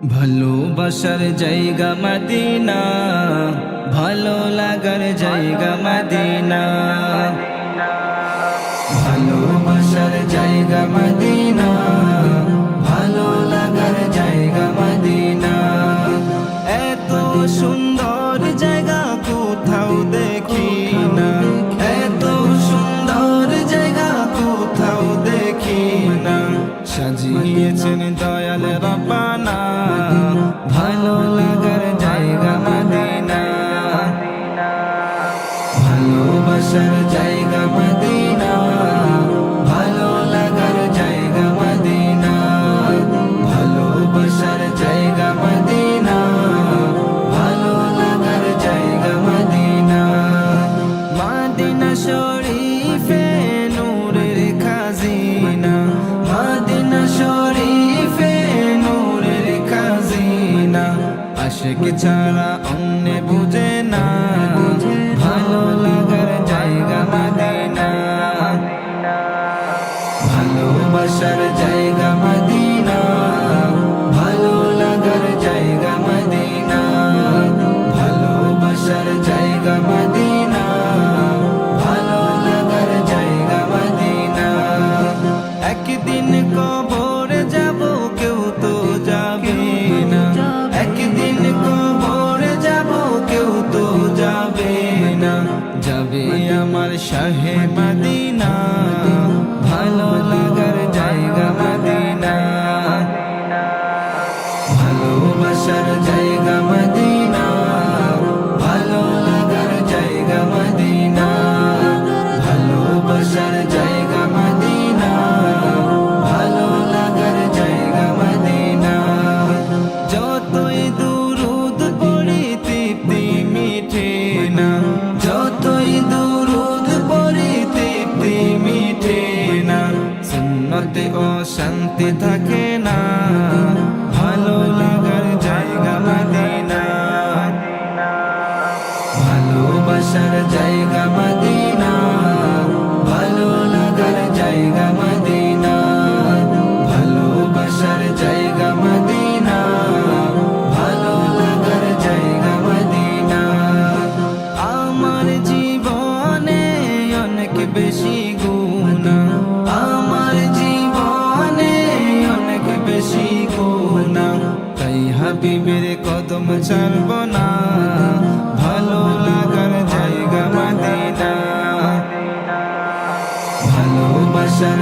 ভালোবাসার জায়গা মদিনা, ভালো লাগার জায়গা মদিনা। ভালোবাসার জায়গা মদিনা, ভালো লাগার জায়গা মদিনা। এত সুন্দর জায়গা কোথাও দেখি না, এত সুন্দর জায়গা কোথাও দেখি না। সাজিয়েছেন দয়াল রব্বানা, ভালো লাগার জায়গা মদিনা। ভালোবাসার জায়গা মদিনা, ভালো লাগার জায়গা মদিনা। ভালোবাসার জায়গা মদিনা, ভালো লাগার জায়গা মদিনা। মদিনা শরীফে নূরের খাজিনা, মদিনা শরীফে নূরের খাজিনা। আশিক ছাড়া অন্য বুঝে না, ভালো লাগার জায়গা মদিনা। ভালোবাসার জায়গা মদিনা, ভালো লাগার জায়গা মদিনা। ভালোবাসার জায়গা মদিনা, ভালো লাগার জায়গা মদিনা। একদিন কবরে যাব কেউ তো যাবে না, একদিন কবরে যাব কেউ তো যাবে না। যাবে আমার শাহে মদিনা, ভালো লাগার জায়গা মদিনা। ভালোবাসার জায়গা মদিনা, ভালো লাগার জায়গা মদিনা। ভালোবাসার জায়গা মদিনা, ভালো লাগার জায়গা মদিনা। যতই দুরুদ পড়ি তৃপ্তি মিঠে না, যতই দুরুদ পড়ি তৃপ্তি মিঠে না। সুন্নতে অশান্তি থাকে না, ভালো লাগার জায়গা মদিনা। ভালোবাসার জায়গা মদিনা, ভালো লাগার জায়গা মদিনা। ভালোবাসার জায়গা মদিনা, ভালো লাগার জায়গা মদিনা। আমার জীবনে অনেক বেশি গুনাহ, আমার জীবনে অনেক বেশি গুনাহ। তাই হাবিবের কদম ছাড়ব না, ভালো লাগার জায়গা মদিনা। ভালোবাসার